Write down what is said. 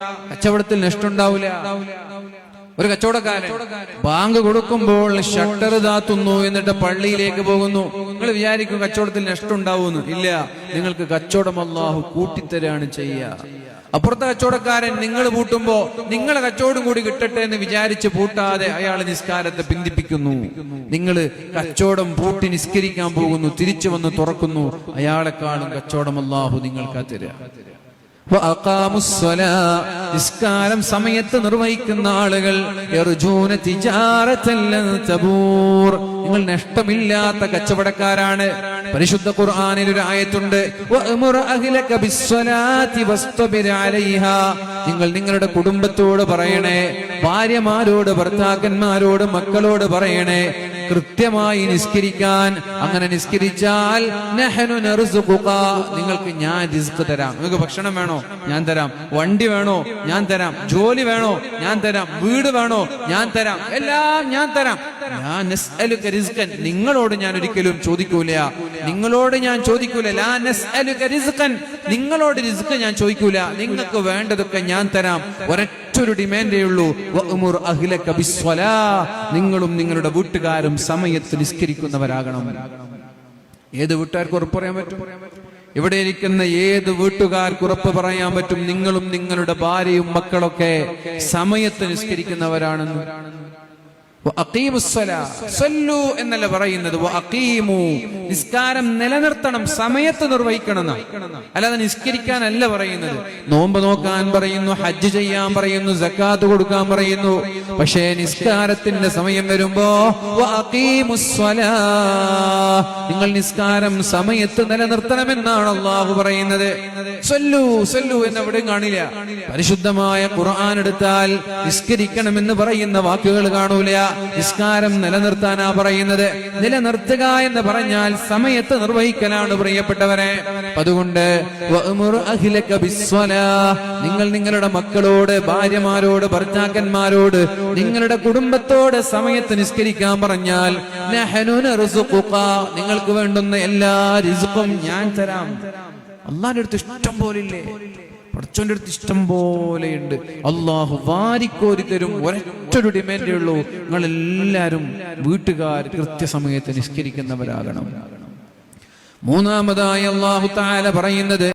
കച്ചവടത്തിൽ നഷ്ടമുണ്ടാവില്ല. ഒരു കച്ചവടക്കാരൻ ബാങ്ക് കൊടുക്കുമ്പോൾ ഷട്ടർ താത്തുന്നു, എന്നിട്ട് പള്ളിയിലേക്ക് പോകുന്നു. നിങ്ങൾ വിചാരിക്കും കച്ചവടത്തിൽ നഷ്ടം ഉണ്ടാവുമെന്ന്. ഇല്ല, നിങ്ങൾക്ക് കച്ചവടം അല്ലാഹു കൂട്ടിത്തരാണ് ചെയ്യുക. അപ്പുറത്തെ കച്ചവടക്കാരൻ നിങ്ങൾ പൂട്ടുമ്പോ നിങ്ങളെ കച്ചവടം കൂടി കിട്ടട്ടെ എന്ന് വിചാരിച്ച് പൂട്ടാതെ അയാൾ നിസ്കാരത്തെ പിന്തിപ്പിക്കുന്നു. നിങ്ങൾ കച്ചവടം പൂട്ടി നിസ്കരിക്കാൻ പോകുന്നു, തിരിച്ചു വന്ന് തുറക്കുന്നു. അയാളെക്കാളും കച്ചവടം അല്ലാഹു നിങ്ങൾക്ക് തരാ. നിസ്കാരം സമയത്ത് നിർവഹിക്കുന്ന ആളുകൾ നിങ്ങൾ നഷ്ടമില്ലാത്ത കച്ചവടക്കാരാണ്. പരിശുദ്ധ ഖുർആനിൽ ഒരു ആയത്തുണ്ട്, നിങ്ങൾ നിങ്ങളുടെ കുടുംബത്തോട് പറയണേ, ഭാര്യമാരോട്, ഭർത്താക്കന്മാരോട്, മക്കളോട് പറയണേ കൃത്യമായി നിസ്കരിക്കാൻ. അങ്ങനെ നിസ്കരിച്ചാൽ നിങ്ങൾക്ക് ഞാൻ റിസ്ക് തരാം. നിങ്ങൾക്ക് ഭക്ഷണം വേണോ? ഞാൻ തരാം. വണ്ടി വേണോ? ഞാൻ തരാം. ജോലി വേണോ? ഞാൻ തരാം. വീട് വേണോ? ഞാൻ തരാം. എല്ലാം ഞാൻ തരാം. ഞാൻ നസ്അലുക റിസ്കൻ, നിങ്ങളോട് ഞാൻ ഒരിക്കലും ചോദിക്കൂല. നിങ്ങളോട് ഞാൻ ചോദിക്കൂല. ലാ നസ്അലുക റിസ്കൻ, നിങ്ങളോട് റിസ്ക് ഞാൻ ചോദിക്കൂല. നിങ്ങൾക്ക് വേണ്ടതൊക്കെ ഞാൻ തരാം. ഒരൊറ്റൊരു ഡിമാൻഡേ ഉള്ളൂ, വഅ്മുർ അഹ്ലക ബിസ്സലാ, നിങ്ങളും നിങ്ങളുടെ വീട്ടുകാരും സമയത്ത് നിസ്കരിക്കുന്നവരാകണം. ഏത് വീട്ടുകാർക്ക് ഉറപ്പ് പറയാൻ പറ്റും? ഇവിടെ ഇരിക്കുന്ന ഏത് വീട്ടുകാർക്ക് ഉറപ്പ് പറയാൻ പറ്റും നിങ്ങളും നിങ്ങളുടെ ഭാര്യയും മക്കളൊക്കെ സമയത്ത് നിസ്കരിക്കുന്നവരാണെന്ന്? എന്നല്ല പറയുന്നത്, നിസ്കാരം നിലനിർത്തണം, സമയത്ത് നിർവഹിക്കണം. അല്ലാതെ നിസ്കരിക്കാനല്ല പറയുന്നത്. നോമ്പ് നോക്കാൻ പറയുന്നു, ഹജ്ജ് ചെയ്യാൻ പറയുന്നു, സക്കാത്ത് കൊടുക്കാൻ പറയുന്നു. പക്ഷേ നിസ്കാരത്തിന്റെ സമയം വരുമ്പോ നിങ്ങൾ നിസ്കാരം സമയത്ത് നിലനിർത്തണമെന്നാണ് അല്ലാഹു പറയുന്നത്. സല്ലു സല്ലു എന്നെവിടെയും കാണില്ല. പരിശുദ്ധമായ ഖുർആൻ എടുത്താൽ നിസ്കരിക്കണമെന്ന് പറയുന്ന വാക്കുകൾ കാണൂല. നിസ്കാരം നിലനിർത്താനാ പറയുന്നത്. നിലനിർത്തുക എന്ന് പറഞ്ഞാൽ സമയത്ത് നിർവഹിക്കലാണ് പ്രിയപ്പെട്ടവരെ. അതുകൊണ്ട് നിങ്ങൾ നിങ്ങളുടെ മക്കളോട്, ഭാര്യമാരോട്, ഭർത്താക്കന്മാരോട്, നിങ്ങളുടെ കുടുംബത്തോട് സമയത്ത് നിസ്കരിക്കാൻ പറഞ്ഞാൽ നിങ്ങൾക്ക് വേണ്ടുന്ന എല്ലാ റിസ്ഖും ഞാൻ തരാം. അല്ലാഹുവിന്റെ അടുത്ത് ഇഷ്ടം പോലില്ലേ? പടച്ചോന്റെ അടുത്ത് ഇഷ്ടം പോലെയുണ്ട്. അള്ളാഹു വാരിക്കോരി തരും. ഒരൊറ്റൊരു ഡിമാൻഡേ ഉള്ളൂ, നിങ്ങൾ എല്ലാവരും വീട്ടുകാർ കൃത്യസമയത്ത് നിസ്കരിക്കുന്നവരാകണം. മൂന്നാമതായി അല്ലാഹു തആല പറയുന്നത്,